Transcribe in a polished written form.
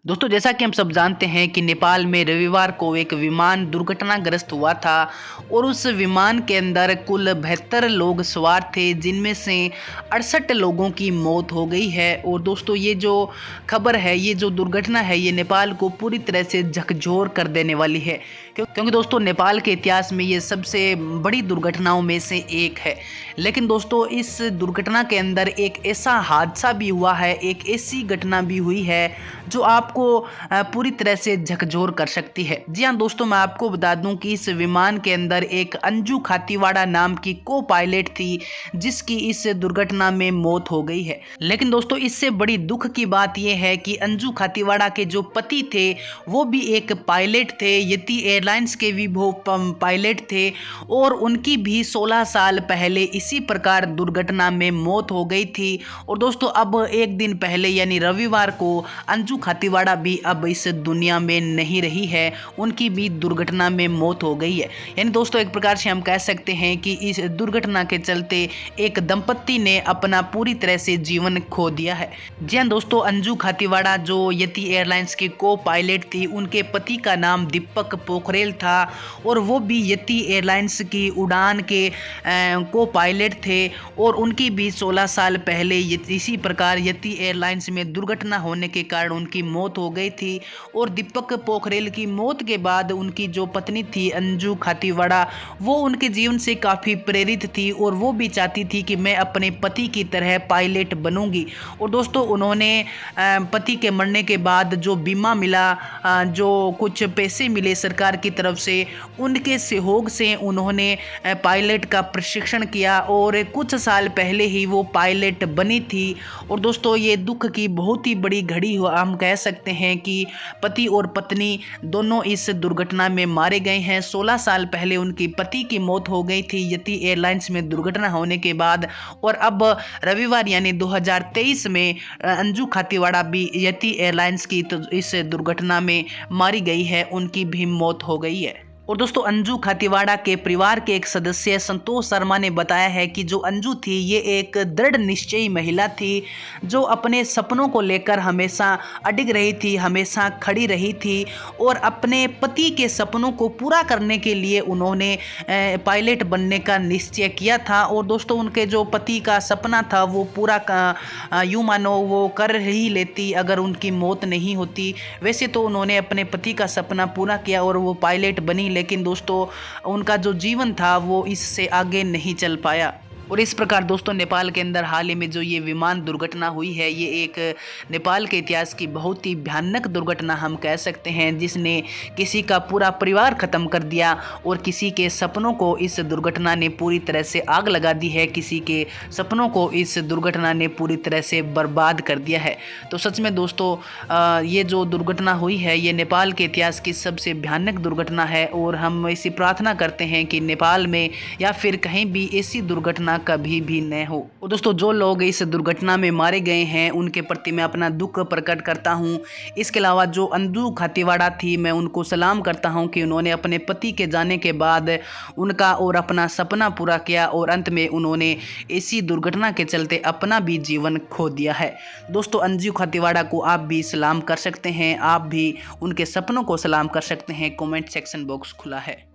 दोस्तों, जैसा कि हम सब जानते हैं कि नेपाल में रविवार को एक विमान दुर्घटनाग्रस्त हुआ था और उस विमान के अंदर कुल 72 लोग सवार थे, जिनमें से 68 लोगों की मौत हो गई है। और दोस्तों, ये जो खबर है, ये जो दुर्घटना है, ये नेपाल को पूरी तरह से झकझोर कर देने वाली है, क्योंकि दोस्तों नेपाल के इतिहास में ये सबसे बड़ी दुर्घटनाओं में से एक है। लेकिन दोस्तों, इस दुर्घटना के अंदर एक ऐसा हादसा भी हुआ है, एक ऐसी घटना भी हुई है जो आपको पूरी तरह से झकझोर कर सकती है। जी हाँ दोस्तों, मैं आपको बता दूं कि इस विमान के अंदर एक अंजू खातीवाड़ा नाम की को पायलट थी, जिसकी इस दुर्घटना में मौत हो गई है। लेकिन दोस्तों, इससे बड़ी दुख की बात यह है कि अंजू खातीवाड़ा के जो पति थे वो भी एक पायलट थे, यति एयरलाइंस के भी वो पायलट थे, और उनकी भी 16 साल पहले इसी प्रकार दुर्घटना में मौत हो गई थी। और दोस्तों, अब एक दिन पहले यानी रविवार को अंजू खातीवाड़ा भी अब इस दुनिया में नहीं रही है, उनकी भी दुर्घटना में मौत हो गई है। यानी दोस्तों, एक प्रकार से हम कह सकते हैं कि इस दुर्घटना के चलते एक दंपत्ति ने अपना पूरी तरह से जीवन खो दिया है। जी हाँ दोस्तों, अंजू खातीवाड़ा जो यति एयरलाइंस की को पायलट थी, उनके पति का नाम दीपक पोखरेल था और वो भी यति एयरलाइंस की उड़ान के को पायलट थे, और उनकी भी 16 साल पहले इसी प्रकार यति एयरलाइंस में दुर्घटना होने के कारण उनकी मौत हो गई थी। और दीपक पोखरेल की मौत के बाद उनकी जो पत्नी थी अंजू खातीवाड़ा, वो उनके जीवन से काफ़ी प्रेरित थी और वो भी चाहती थी कि मैं अपने पति की तरह पायलट बनूंगी। और दोस्तों, उन्होंने पति के मरने के बाद जो बीमा मिला, जो कुछ पैसे मिले सरकार की तरफ से, उनके सहयोग से उन्होंने पायलट का प्रशिक्षण किया और कुछ साल पहले ही वो पायलट बनी थी। और दोस्तों, ये दुख की बहुत ही बड़ी घड़ी हुआ, हम कह सकते हैं कि पति और पत्नी दोनों इस दुर्घटना में मारे गए हैं। 16 साल पहले उनकी पति की मौत हो गई थी यति एयरलाइंस में दुर्घटना होने के बाद, और अब रविवार यानी 2023 में अंजू खातीवाड़ा भी यति एयरलाइंस की इस दुर्घटना में मारी गई है, उनकी भी मौत हो गई है। और दोस्तों, अंजू खातीवाड़ा के परिवार के एक सदस्य संतोष शर्मा ने बताया है कि जो अंजू थी, ये एक दृढ़ निश्चयी महिला थी, जो अपने सपनों को लेकर हमेशा अडिग रही थी, हमेशा खड़ी रही थी, और अपने पति के सपनों को पूरा करने के लिए उन्होंने पायलट बनने का निश्चय किया था। और दोस्तों, उनके जो पति का सपना था वो पूरा यूँ मानो वो कर ही लेती अगर उनकी मौत नहीं होती। वैसे तो उन्होंने अपने पति का सपना पूरा किया और वो पायलट बनी, लेकिन दोस्तों, उनका जो जीवन था वो इससे आगे नहीं चल पाया। और इस प्रकार दोस्तों, नेपाल के अंदर हाल ही में जो ये विमान दुर्घटना हुई है, ये एक नेपाल के इतिहास की बहुत ही भयानक दुर्घटना हम कह सकते हैं, जिसने किसी का पूरा परिवार ख़त्म कर दिया और किसी के सपनों को इस दुर्घटना ने पूरी तरह से आग लगा दी है, किसी के सपनों को इस दुर्घटना ने पूरी तरह से बर्बाद कर दिया है। तो सच में दोस्तों, ये जो दुर्घटना हुई है, ये नेपाल के इतिहास की सबसे भयानक दुर्घटना है, और हम ऐसी प्रार्थना करते हैं कि नेपाल में या फिर कहीं भी ऐसी दुर्घटना कभी भी न हो। और दोस्तों, जो लोग इस दुर्घटना में मारे गए हैं, उनके प्रति मैं अपना दुख प्रकट करता हूं। इसके अलावा जो अंजू खातीवाड़ा थी, मैं उनको सलाम करता हूं कि उन्होंने अपने पति के जाने के बाद उनका और अपना सपना पूरा किया, और अंत में उन्होंने इसी दुर्घटना के चलते अपना भी जीवन खो दिया है। दोस्तों, अंजू खातीवाड़ा को आप भी सलाम कर सकते हैं, आप भी उनके सपनों को सलाम कर सकते हैं। कमेंट सेक्शन बॉक्स खुला है।